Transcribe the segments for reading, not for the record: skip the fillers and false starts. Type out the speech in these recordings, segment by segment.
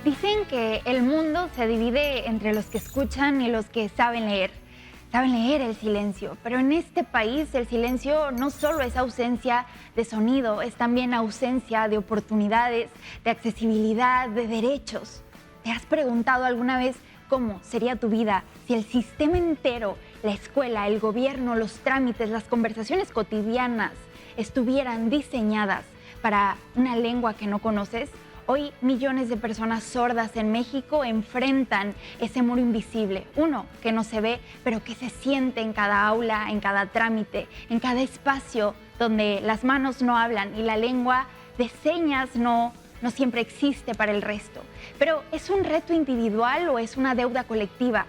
Dicen que el mundo se divide entre los que escuchan y los que saben leer. Saben leer el silencio, pero en este país el silencio no solo es ausencia de sonido, es también ausencia de oportunidades, de accesibilidad, de derechos. ¿Te has preguntado alguna vez cómo sería tu vida si el sistema entero, la escuela, el gobierno, los trámites, las conversaciones cotidianas estuvieran diseñadas para una lengua que no conoces? Hoy millones de personas sordas en México enfrentan ese muro invisible, uno que no se ve, pero que se siente en cada aula, en cada trámite, en cada espacio donde las manos no hablan y la lengua de señas no siempre existe para el resto. Pero ¿es un reto individual o es una deuda colectiva?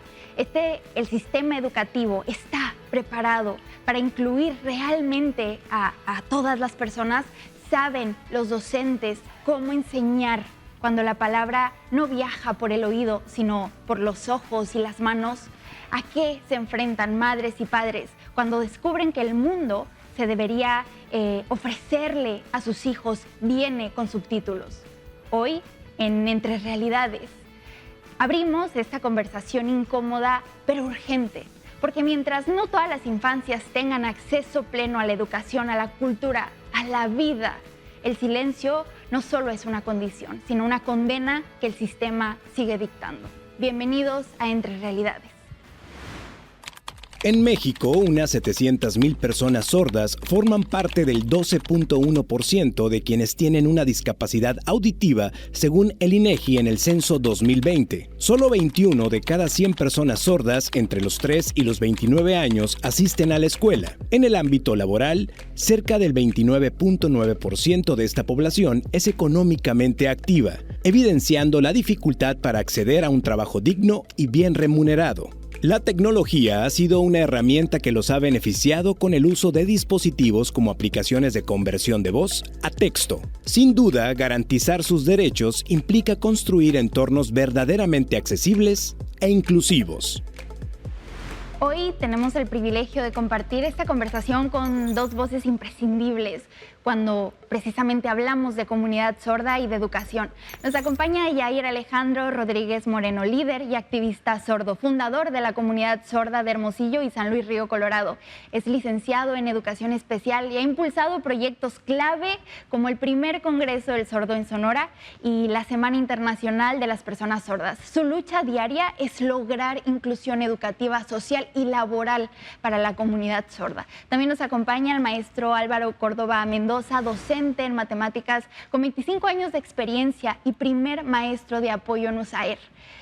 El sistema educativo está preparado para incluir realmente a todas las personas. ¿Saben los docentes cómo enseñar cuando la palabra no viaja por el oído, sino por los ojos y las manos? ¿A qué se enfrentan madres y padres cuando descubren que el mundo se debería ofrecerle a sus hijos viene con subtítulos? Hoy, en Entre Realidades, abrimos esta conversación incómoda pero urgente, porque mientras no todas las infancias tengan acceso pleno a la educación, a la cultura, a la vida, el silencio no solo es una condición, sino una condena que el sistema sigue dictando. Bienvenidos a Entre Realidades. En México, unas 700,000 personas sordas forman parte del 12.1% de quienes tienen una discapacidad auditiva, según el INEGI en el censo 2020. Solo 21 de cada 100 personas sordas entre los 3 y los 29 años asisten a la escuela. En el ámbito laboral, cerca del 29.9% de esta población es económicamente activa, evidenciando la dificultad para acceder a un trabajo digno y bien remunerado. La tecnología ha sido una herramienta que los ha beneficiado con el uso de dispositivos como aplicaciones de conversión de voz a texto. Sin duda, garantizar sus derechos implica construir entornos verdaderamente accesibles e inclusivos. Hoy tenemos el privilegio de compartir esta conversación con dos voces imprescindibles cuando precisamente hablamos de comunidad sorda y de educación. Nos acompaña Yair Alejandro Rodríguez Moreno, líder y activista sordo, fundador de la comunidad sorda de Hermosillo y San Luis Río Colorado. Es licenciado en educación especial y ha impulsado proyectos clave como el primer Congreso del Sordo en Sonora y la Semana Internacional de las Personas Sordas. Su lucha diaria es lograr inclusión educativa, social y laboral para la comunidad sorda. También nos acompaña el maestro Álvaro Córdoba Mendoza, docente en matemáticas con 25 años de experiencia y primer maestro de apoyo en USAER,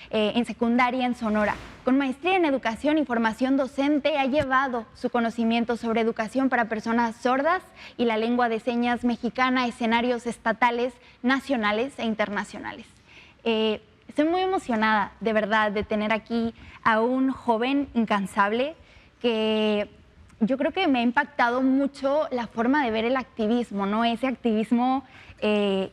en secundaria en Sonora. Con maestría en educación y formación docente, ha llevado su conocimiento sobre educación para personas sordas y la lengua de señas mexicana a escenarios estatales, nacionales e internacionales. Estoy muy emocionada, de verdad, de tener aquí a un joven incansable que yo creo que me ha impactado mucho la forma de ver el activismo, ¿no? Ese activismo que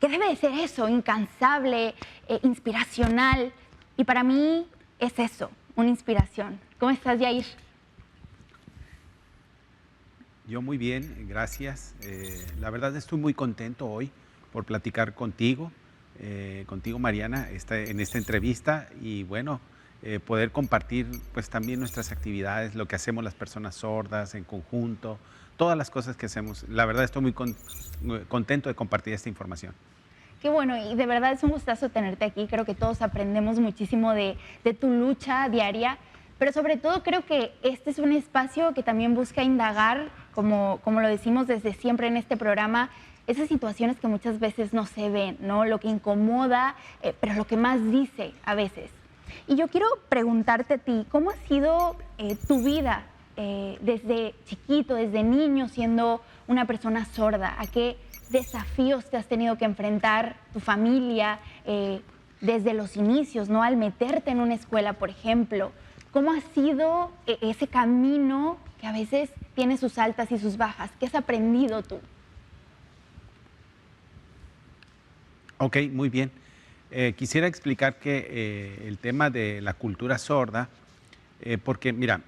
debe de ser eso, incansable, inspiracional. Y para mí es eso, una inspiración. ¿Cómo estás, Yair? Yo muy bien, gracias. La verdad estoy muy contento hoy por platicar contigo, Mariana, en esta entrevista y bueno, poder compartir pues también nuestras actividades, lo que hacemos las personas sordas en conjunto, todas las cosas que hacemos. La verdad estoy muy contento de compartir esta información. Qué bueno, y de verdad es un gustazo tenerte aquí. Creo que todos aprendemos muchísimo de tu lucha diaria, pero sobre todo creo que este es un espacio que también busca indagar, como lo decimos desde siempre en este programa, esas situaciones que muchas veces no se ven, ¿no? Lo que incomoda, pero lo que más dice a veces. Y yo quiero preguntarte a ti, ¿cómo ha sido tu vida desde chiquito, desde niño, siendo una persona sorda? ¿A qué desafíos te has tenido que enfrentar tu familia desde los inicios, ¿no? Al meterte en una escuela, por ejemplo? ¿Cómo ha sido ese camino que a veces tiene sus altas y sus bajas? ¿Qué has aprendido tú? Ok, muy bien. Quisiera explicar que el tema de la cultura sorda, porque mira,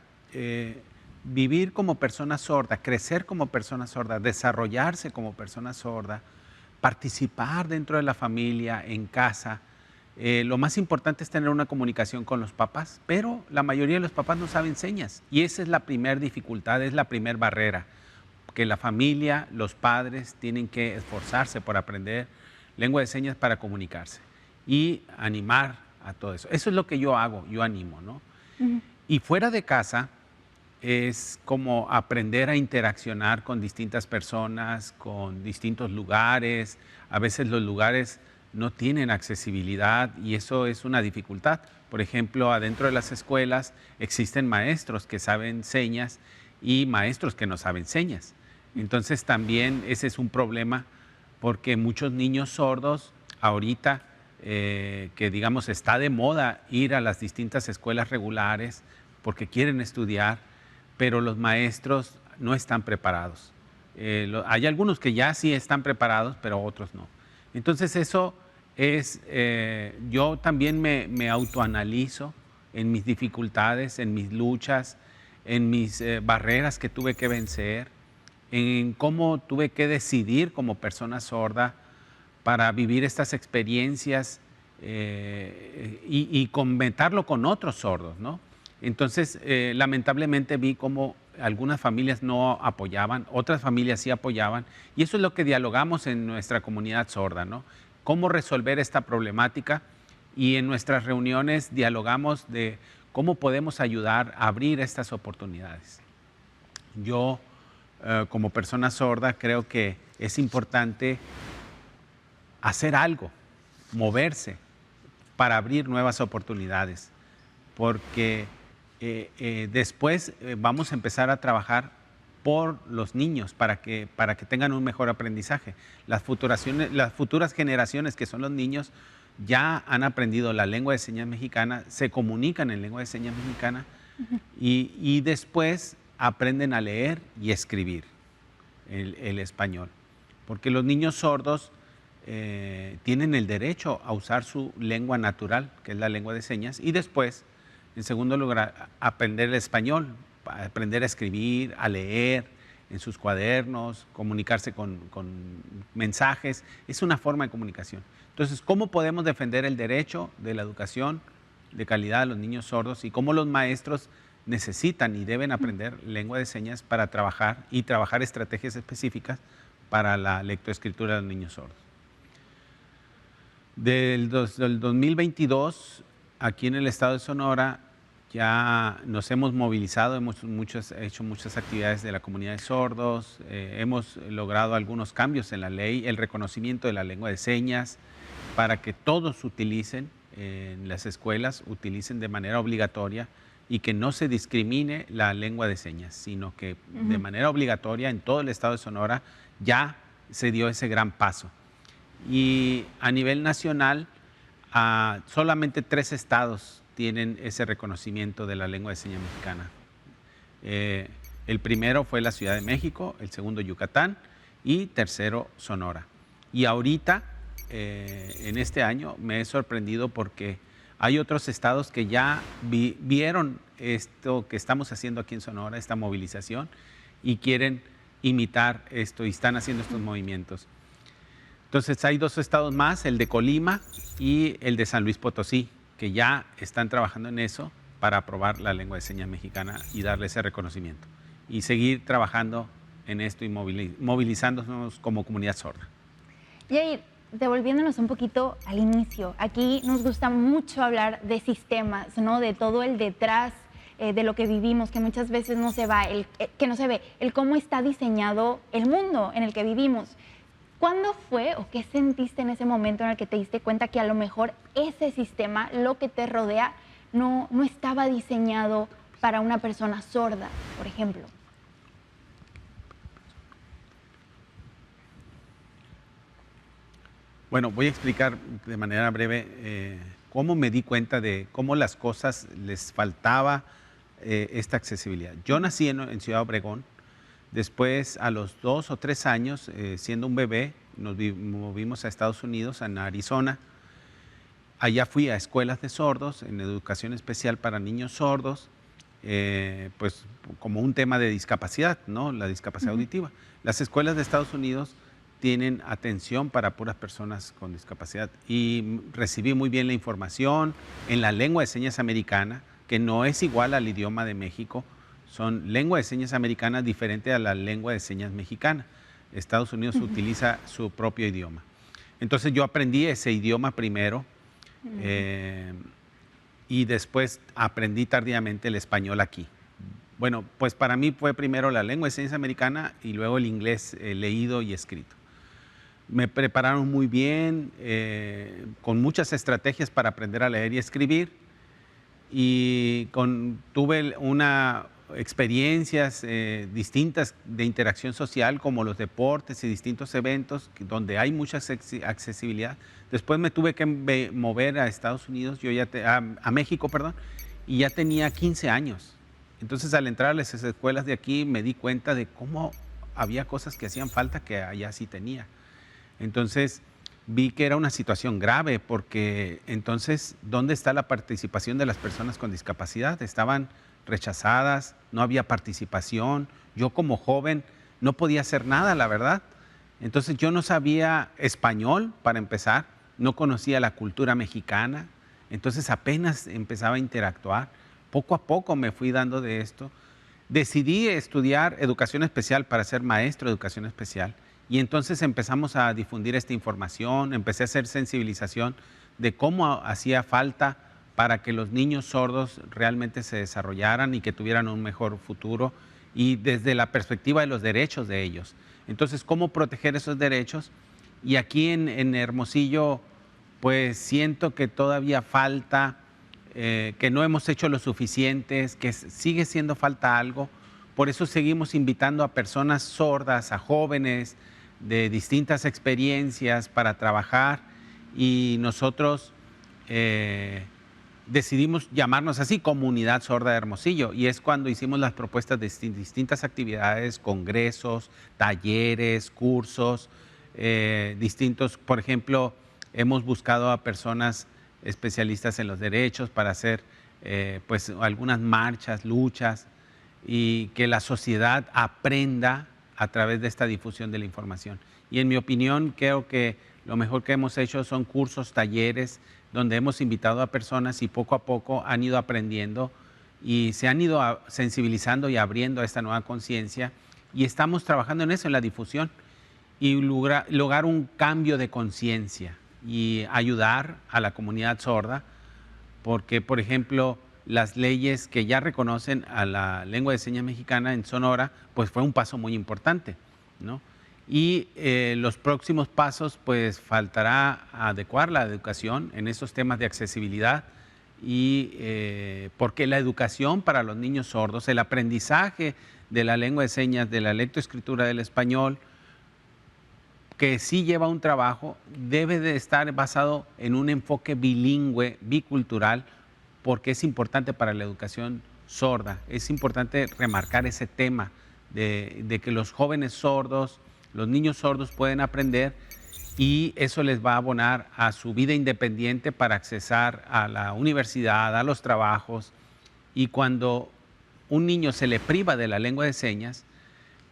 vivir como persona sorda, crecer como persona sorda, desarrollarse como persona sorda, participar dentro de la familia, en casa, Lo más importante es tener una comunicación con los papás, pero la mayoría de los papás no saben señas y esa es la primera dificultad, es la primera barrera, que la familia, los padres tienen que esforzarse por aprender lengua de señas para comunicarse y animar a todo eso. Eso es lo que yo hago, yo animo, ¿no? Y fuera de casa es como aprender a interaccionar con distintas personas, con distintos lugares. A veces los lugares no tienen accesibilidad y eso es una dificultad. Por ejemplo, adentro de las escuelas existen maestros que saben señas y maestros que no saben señas. Entonces también ese es un problema porque muchos niños sordos ahorita, que digamos está de moda ir a las distintas escuelas regulares porque quieren estudiar, pero los maestros no están preparados. Hay algunos que ya sí están preparados, pero otros no. Entonces eso es, yo también me autoanalizo en mis dificultades, en mis luchas, en mis barreras que tuve que vencer, en cómo tuve que decidir como persona sorda para vivir estas experiencias y comentarlo con otros sordos, ¿no? Entonces, lamentablemente vi cómo algunas familias no apoyaban, otras familias sí apoyaban, y eso es lo que dialogamos en nuestra comunidad sorda, ¿no? Cómo resolver esta problemática, y en nuestras reuniones dialogamos de cómo podemos ayudar a abrir estas oportunidades. Yo, como persona sorda, creo que es importante hacer algo, moverse para abrir nuevas oportunidades, porque después vamos a empezar a trabajar por los niños para que tengan un mejor aprendizaje. Las futuras generaciones, que son los niños, ya han aprendido la lengua de señas mexicana, se comunican en lengua de señas mexicana y después aprenden a leer y escribir el español. Porque los niños sordos tienen el derecho a usar su lengua natural, que es la lengua de señas, y después, en segundo lugar, aprender el español, aprender a escribir, a leer en sus cuadernos, comunicarse con mensajes. Es una forma de comunicación. Entonces, ¿cómo podemos defender el derecho de la educación de calidad a los niños sordos y cómo los maestros necesitan y deben aprender lengua de señas para trabajar estrategias específicas para la lectoescritura de los niños sordos? Del 2022, aquí en el estado de Sonora, ya nos hemos movilizado, hemos hecho muchas actividades de la comunidad de sordos, hemos logrado algunos cambios en la ley, el reconocimiento de la lengua de señas, para que todos utilicen en las escuelas, utilicen de manera obligatoria y que no se discrimine la lengua de señas, sino que de manera obligatoria en todo el estado de Sonora ya se dio ese gran paso. Y a nivel nacional, solamente 3 estados tienen ese reconocimiento de la lengua de señas mexicana. El primero fue la Ciudad de México, el segundo Yucatán y tercero Sonora. Y ahorita, en este año, me he sorprendido porque hay otros estados que ya vieron esto que estamos haciendo aquí en Sonora, esta movilización, y quieren imitar esto y están haciendo estos movimientos. Entonces hay 2 estados más, el de Colima y el de San Luis Potosí, que ya están trabajando en eso para aprobar la lengua de señas mexicana y darle ese reconocimiento. Y seguir trabajando en esto y movilizándonos como comunidad sorda. Yair, devolviéndonos un poquito al inicio, aquí nos gusta mucho hablar de sistemas, ¿no? De todo el detrás de lo que vivimos, que muchas veces no se ve, el cómo está diseñado el mundo en el que vivimos. ¿Cuándo fue o qué sentiste en ese momento en el que te diste cuenta que a lo mejor ese sistema, lo que te rodea, no estaba diseñado para una persona sorda, por ejemplo? Bueno, voy a explicar de manera breve cómo me di cuenta de cómo las cosas les faltaba esta accesibilidad. Yo nací en Ciudad Obregón. Después, a los 2 o 3 años, siendo un bebé, nos movimos a Estados Unidos, en Arizona. Allá fui a escuelas de sordos, en educación especial para niños sordos, pues como un tema de discapacidad, ¿no? La discapacidad auditiva. Las escuelas de Estados Unidos tienen atención para puras personas con discapacidad. Y recibí muy bien la información en la lengua de señas americana, que no es igual al idioma de México. Son lengua de señas americana diferente a la lengua de señas mexicana. Estados Unidos utiliza su propio idioma. Entonces yo aprendí ese idioma primero y después aprendí tardíamente el español aquí. Bueno, pues para mí fue primero la lengua de señas americana y luego el inglés leído y escrito. Me prepararon muy bien, con muchas estrategias para aprender a leer y escribir, y tuve experiencias distintas de interacción social, como los deportes y distintos eventos donde hay mucha accesibilidad. Después me tuve que mover a Estados Unidos, a México, perdón, y ya tenía 15 años. Entonces, al entrar a las escuelas de aquí, me di cuenta de cómo había cosas que hacían falta que allá sí tenía. Entonces, vi que era una situación grave, porque entonces, ¿dónde está la participación de las personas con discapacidad? Estaban rechazadas, no había participación. Yo como joven no podía hacer nada, la verdad. Entonces, yo no sabía español, para empezar, no conocía la cultura mexicana, entonces apenas empezaba a interactuar. Poco a poco me fui dando de esto. Decidí estudiar educación especial para ser maestro de educación especial, y entonces empezamos a difundir esta información, empecé a hacer sensibilización de cómo hacía falta para que los niños sordos realmente se desarrollaran y que tuvieran un mejor futuro, y desde la perspectiva de los derechos de ellos. Entonces, ¿cómo proteger esos derechos? Y aquí en Hermosillo, pues siento que todavía falta, que no hemos hecho lo suficiente, que sigue siendo falta algo. Por eso seguimos invitando a personas sordas, a jóvenes de distintas experiencias para trabajar, y nosotros decidimos llamarnos así, Comunidad Sorda de Hermosillo, y es cuando hicimos las propuestas de distintas actividades, congresos, talleres, cursos, distintos. Por ejemplo, hemos buscado a personas especialistas en los derechos para hacer pues algunas marchas, luchas, y que la sociedad aprenda a través de esta difusión de la información. Y en mi opinión, creo que lo mejor que hemos hecho son cursos, talleres, donde hemos invitado a personas y poco a poco han ido aprendiendo y se han ido sensibilizando y abriendo a esta nueva conciencia, y estamos trabajando en eso, en la difusión, y lograr un cambio de conciencia y ayudar a la comunidad sorda, porque, por ejemplo, las leyes que ya reconocen a la lengua de señas mexicana en Sonora, pues fue un paso muy importante, ¿no? Y los próximos pasos, pues faltará adecuar la educación en esos temas de accesibilidad, y porque la educación para los niños sordos, el aprendizaje de la lengua de señas, de la lectoescritura del español, que sí lleva un trabajo, debe de estar basado en un enfoque bilingüe, bicultural, porque es importante para la educación sorda. Es importante remarcar ese tema de que los jóvenes sordos, los niños sordos pueden aprender, y eso les va a abonar a su vida independiente para accesar a la universidad, a los trabajos. Y cuando un niño se le priva de la lengua de señas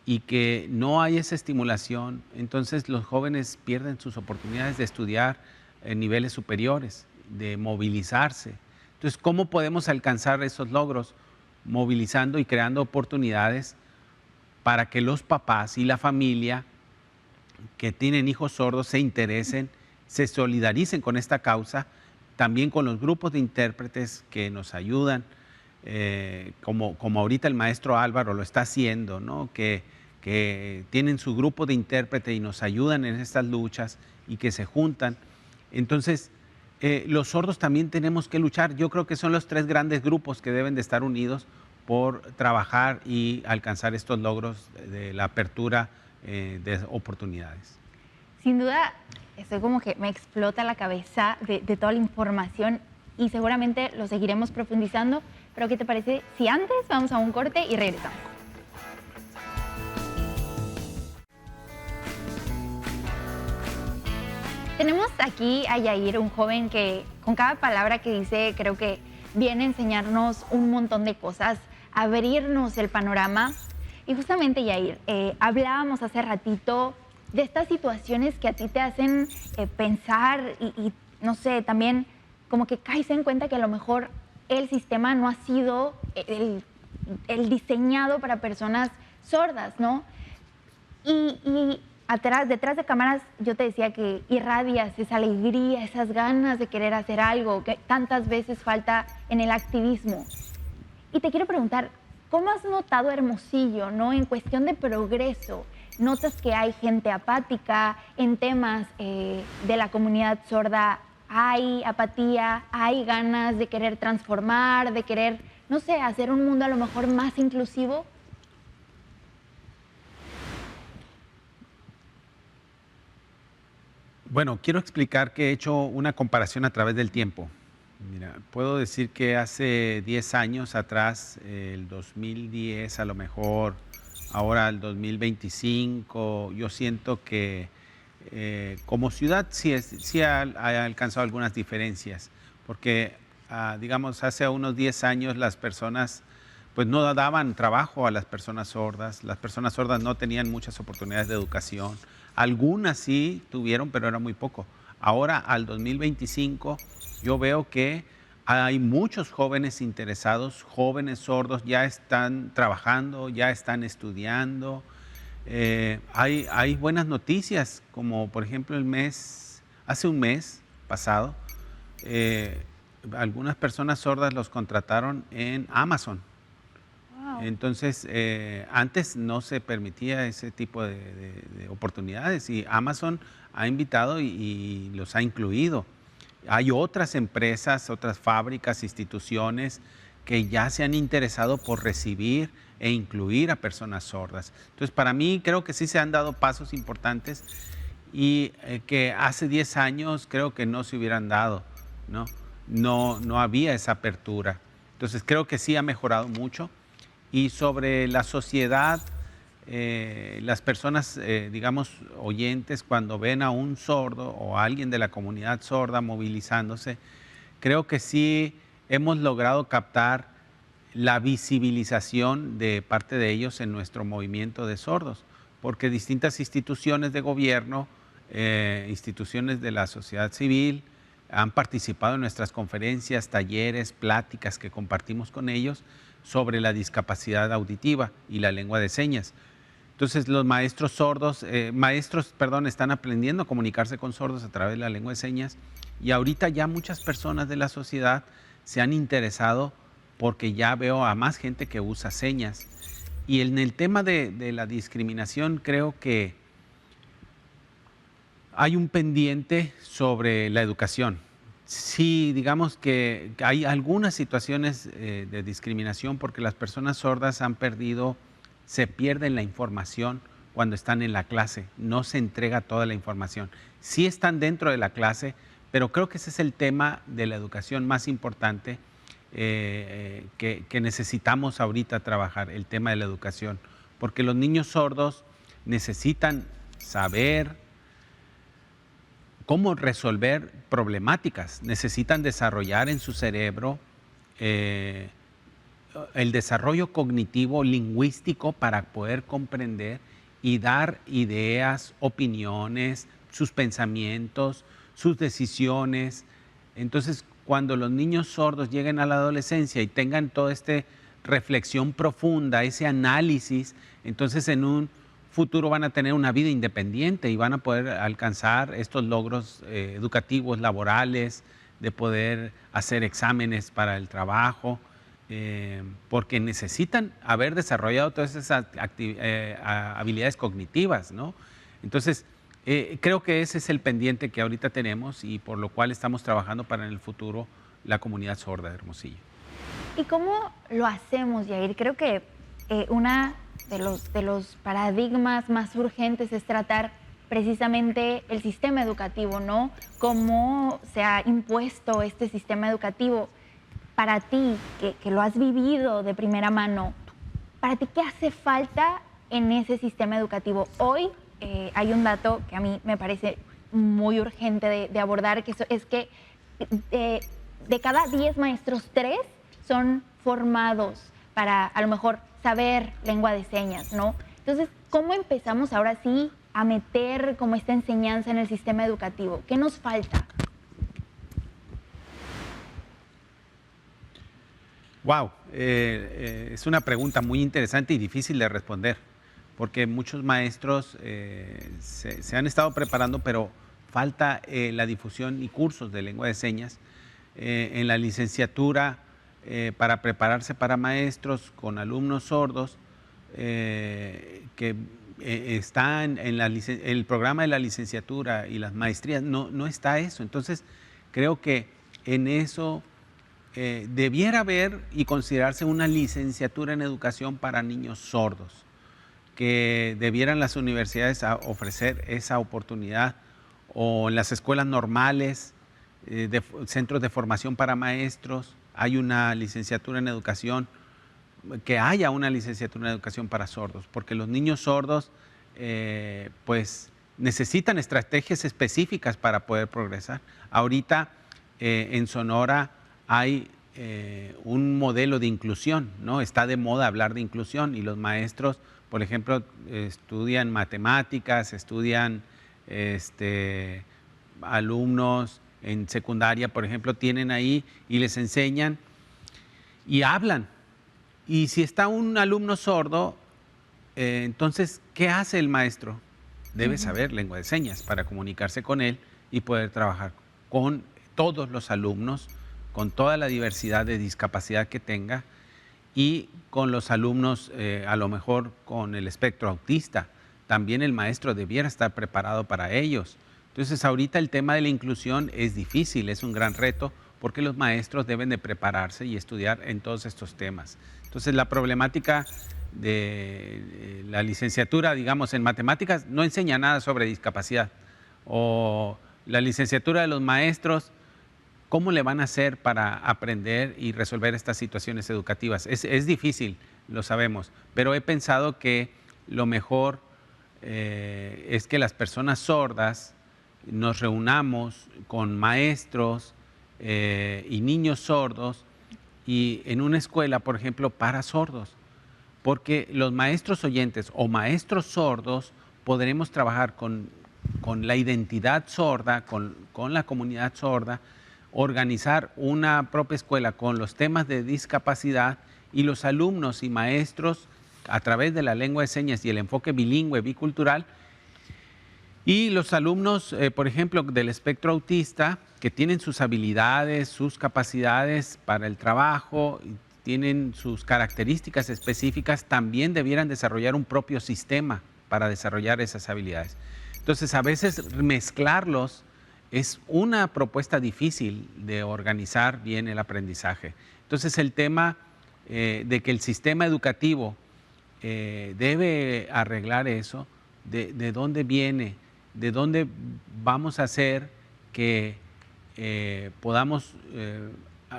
y que no hay esa estimulación, entonces los jóvenes pierden sus oportunidades de estudiar en niveles superiores, de movilizarse. Entonces, ¿cómo podemos alcanzar esos logros? Movilizando y creando oportunidades para que los papás y la familia que tienen hijos sordos se interesen, se solidaricen con esta causa, también con los grupos de intérpretes que nos ayudan, como ahorita el maestro Álvaro lo está haciendo, ¿no? Que tienen su grupo de intérprete y nos ayudan en estas luchas y que se juntan. Entonces, los sordos también tenemos que luchar. Yo creo que son los 3 grandes grupos que deben de estar unidos por trabajar y alcanzar estos logros de la apertura de oportunidades. Sin duda, estoy como que me explota la cabeza de toda la información, y seguramente lo seguiremos profundizando. Pero ¿qué te parece si antes vamos a un corte y regresamos? Tenemos aquí a Yair, un joven que con cada palabra que dice creo que viene a enseñarnos un montón de cosas, abrirnos el panorama. Y justamente, Yair, hablábamos hace ratito de estas situaciones que a ti te hacen pensar y, no sé, también como que caes en cuenta que a lo mejor el sistema no ha sido el diseñado para personas sordas, ¿no? Y detrás de cámaras yo te decía que irradias esa alegría, esas ganas de querer hacer algo que tantas veces falta en el activismo. Y te quiero preguntar, ¿cómo has notado Hermosillo, ¿no? En cuestión de progreso? ¿Notas que hay gente apática en temas de la comunidad sorda? ¿Hay apatía? ¿Hay ganas de querer transformar, de querer, no sé, hacer un mundo a lo mejor más inclusivo? Bueno, quiero explicar que he hecho una comparación a través del tiempo. Mira, puedo decir que hace 10 años atrás, el 2010 a lo mejor, ahora el 2025, yo siento que como ciudad sí ha alcanzado algunas diferencias, porque digamos hace unos 10 años las personas pues no daban trabajo a las personas sordas no tenían muchas oportunidades de educación, algunas sí tuvieron, pero era muy poco. Ahora al 2025 yo veo que hay muchos jóvenes interesados, jóvenes sordos ya están trabajando, ya están estudiando. Hay buenas noticias, como por ejemplo hace un mes pasado, algunas personas sordas los contrataron en Amazon. Wow. Entonces, antes no se permitía ese tipo de oportunidades y Amazon ha invitado y los ha incluido. Hay otras empresas, otras fábricas, instituciones que ya se han interesado por recibir e incluir a personas sordas. Entonces, para mí creo que sí se han dado pasos importantes y que hace 10 años creo que no se hubieran dado, ¿no? No había esa apertura. Entonces, creo que sí ha mejorado mucho. Y sobre la sociedad, las personas, digamos, oyentes, cuando ven a un sordo o a alguien de la comunidad sorda movilizándose, creo que sí hemos logrado captar la visibilización de parte de ellos en nuestro movimiento de sordos, porque distintas instituciones de gobierno, instituciones de la sociedad civil, han participado en nuestras conferencias, talleres, pláticas que compartimos con ellos sobre la discapacidad auditiva y la lengua de señas. Entonces los maestros están aprendiendo a comunicarse con sordos a través de la lengua de señas y ahorita ya muchas personas de la sociedad se han interesado porque ya veo a más gente que usa señas. Y en el tema de la discriminación creo que hay un pendiente sobre la educación. Sí, digamos que hay algunas situaciones de discriminación porque las personas sordas se pierden la información cuando están en la clase, no se entrega toda la información. Sí están dentro de la clase, pero creo que ese es el tema de la educación más importante que necesitamos ahorita trabajar, el tema de la educación, porque los niños sordos necesitan saber cómo resolver problemáticas, necesitan desarrollar en su cerebro el desarrollo cognitivo lingüístico para poder comprender y dar ideas, opiniones, sus pensamientos, sus decisiones. Entonces, cuando los niños sordos lleguen a la adolescencia y tengan toda esta reflexión profunda, ese análisis, entonces en un futuro van a tener una vida independiente y van a poder alcanzar estos logros educativos, laborales, de poder hacer exámenes para el trabajo, porque necesitan haber desarrollado todas esas habilidades cognitivas, ¿no? Entonces, creo que ese es el pendiente que ahorita tenemos y por lo cual estamos trabajando para en el futuro la comunidad sorda de Hermosillo. ¿Y cómo lo hacemos, Yair? Creo que una de los paradigmas más urgentes es tratar precisamente el sistema educativo, ¿no? Cómo se ha impuesto este sistema educativo. Para ti, que lo has vivido de primera mano, ¿para ti qué hace falta en ese sistema educativo? Hoy hay un dato que a mí me parece muy urgente de abordar, que es que de cada 10 maestros, 3 son formados para a lo mejor saber lengua de señas, ¿no? Entonces, ¿cómo empezamos ahora sí a meter como esta enseñanza en el sistema educativo? ¿Qué nos falta? Wow, es una pregunta muy interesante y difícil de responder, porque muchos maestros se han estado preparando, pero falta la difusión y cursos de lengua de señas en la licenciatura para prepararse para maestros con alumnos sordos que están en el programa de la licenciatura y las maestrías. No está eso. Entonces, creo que en eso debiera haber y considerarse una licenciatura en educación para niños sordos, que debieran las universidades ofrecer esa oportunidad, o en las escuelas normales, centros de formación para maestros, hay una licenciatura en educación, que haya una licenciatura en educación para sordos, porque los niños sordos pues necesitan estrategias específicas para poder progresar. Ahorita en Sonora hay un modelo de inclusión, ¿no? Está de moda hablar de inclusión y los maestros, por ejemplo, estudian matemáticas, estudian alumnos en secundaria, por ejemplo, tienen ahí y les enseñan y hablan. Y si está un alumno sordo, entonces, ¿qué hace el maestro? Debe saber lengua de señas para comunicarse con él y poder trabajar con todos los alumnos, con toda la diversidad de discapacidad que tenga y con los alumnos, a lo mejor con el espectro autista. También el maestro debiera estar preparado para ellos. Entonces, ahorita el tema de la inclusión es difícil, es un gran reto, porque los maestros deben de prepararse y estudiar en todos estos temas. Entonces, la problemática de la licenciatura, digamos, en matemáticas no enseña nada sobre discapacidad. O la licenciatura de los maestros, ¿cómo le van a hacer para aprender y resolver estas situaciones educativas? Es difícil, lo sabemos, pero he pensado que lo mejor es que las personas sordas nos reunamos con maestros y niños sordos y en una escuela, por ejemplo, para sordos, porque los maestros oyentes o maestros sordos podremos trabajar con la identidad sorda, con la comunidad sorda, organizar una propia escuela con los temas de discapacidad y los alumnos y maestros a través de la lengua de señas y el enfoque bilingüe, bicultural, y los alumnos, por ejemplo, del espectro autista, que tienen sus habilidades, sus capacidades para el trabajo, tienen sus características específicas, también debieran desarrollar un propio sistema para desarrollar esas habilidades. Entonces, a veces mezclarlos es una propuesta difícil de organizar bien el aprendizaje. Entonces, el tema de que el sistema educativo debe arreglar eso, de dónde viene, de dónde vamos a hacer que podamos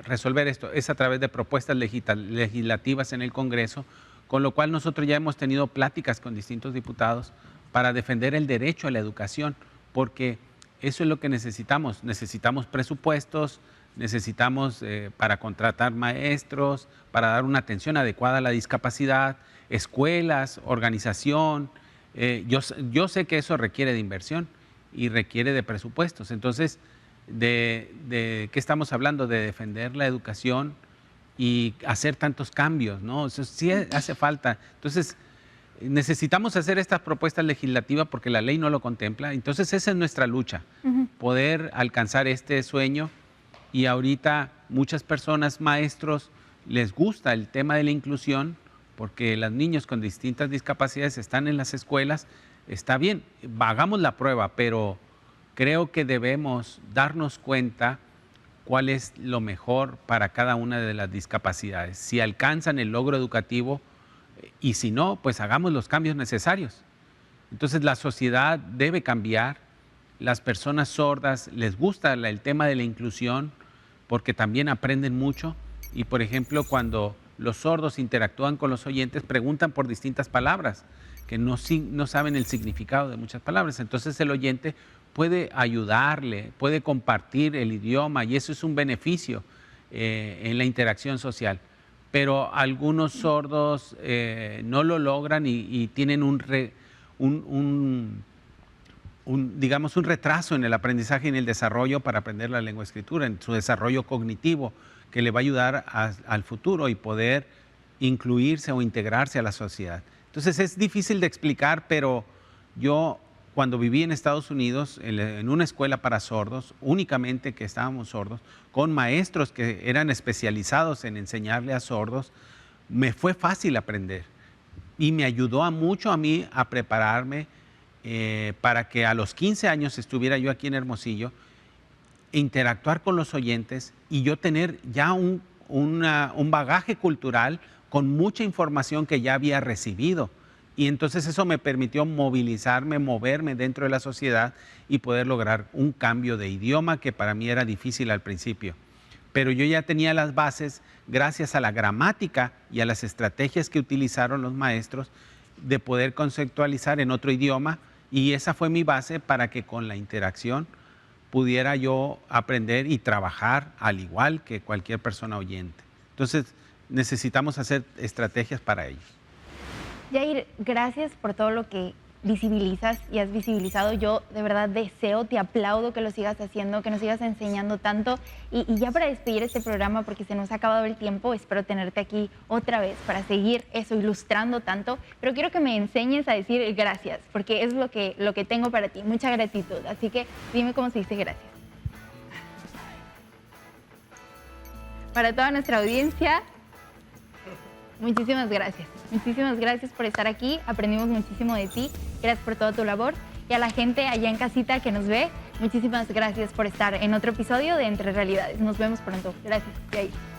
resolver esto, es a través de propuestas legislativas en el Congreso, con lo cual nosotros ya hemos tenido pláticas con distintos diputados para defender el derecho a la educación, porque eso es lo que necesitamos. Necesitamos presupuestos, necesitamos para contratar maestros, para dar una atención adecuada a la discapacidad, escuelas, organización. Yo sé que eso requiere de inversión y requiere de presupuestos. Entonces, ¿de qué estamos hablando? De defender la educación y hacer tantos cambios, ¿no? Eso sí hace falta. Entonces, necesitamos hacer estas propuestas legislativas porque la ley no lo contempla. Entonces, esa es nuestra lucha, poder alcanzar este sueño. Y ahorita muchas personas, maestros, les gusta el tema de la inclusión porque los niños con distintas discapacidades están en las escuelas. Está bien, hagamos la prueba, pero creo que debemos darnos cuenta cuál es lo mejor para cada una de las discapacidades. Si alcanzan el logro educativo y si no, pues hagamos los cambios necesarios. Entonces la sociedad debe cambiar. Las personas sordas les gusta el tema de la inclusión porque también aprenden mucho. Y por ejemplo, cuando los sordos interactúan con los oyentes, preguntan por distintas palabras que no saben el significado de muchas palabras. Entonces el oyente puede ayudarle, puede compartir el idioma y eso es un beneficio en la interacción social. Pero algunos sordos no lo logran y tienen digamos, un retraso en el aprendizaje y en el desarrollo para aprender la lengua escritura, en su desarrollo cognitivo, que le va a ayudar al futuro y poder incluirse o integrarse a la sociedad. Entonces es difícil de explicar, pero yo cuando viví en Estados Unidos, en una escuela para sordos, únicamente que estábamos sordos, con maestros que eran especializados en enseñarle a sordos, me fue fácil aprender y me ayudó mucho a mí a prepararme para que a los 15 años estuviera yo aquí en Hermosillo, interactuar con los oyentes y yo tener ya un bagaje cultural con mucha información que ya había recibido. Y entonces eso me permitió movilizarme, moverme dentro de la sociedad y poder lograr un cambio de idioma que para mí era difícil al principio. Pero yo ya tenía las bases, gracias a la gramática y a las estrategias que utilizaron los maestros, de poder conceptualizar en otro idioma, y esa fue mi base para que con la interacción pudiera yo aprender y trabajar al igual que cualquier persona oyente. Entonces necesitamos hacer estrategias para ellos. Yair, gracias por todo lo que visibilizas y has visibilizado. Yo de verdad deseo, te aplaudo que lo sigas haciendo, que nos sigas enseñando tanto. Y ya para despedir este programa, porque se nos ha acabado el tiempo, espero tenerte aquí otra vez para seguir eso, ilustrando tanto. Pero quiero que me enseñes a decir gracias, porque es lo que tengo para ti. Mucha gratitud. Así que dime cómo se dice gracias. Para toda nuestra audiencia, muchísimas gracias. Muchísimas gracias por estar aquí. Aprendimos muchísimo de ti. Gracias por toda tu labor. Y a la gente allá en casita que nos ve, muchísimas gracias por estar en otro episodio de Entre Realidades. Nos vemos pronto. Gracias, Yair.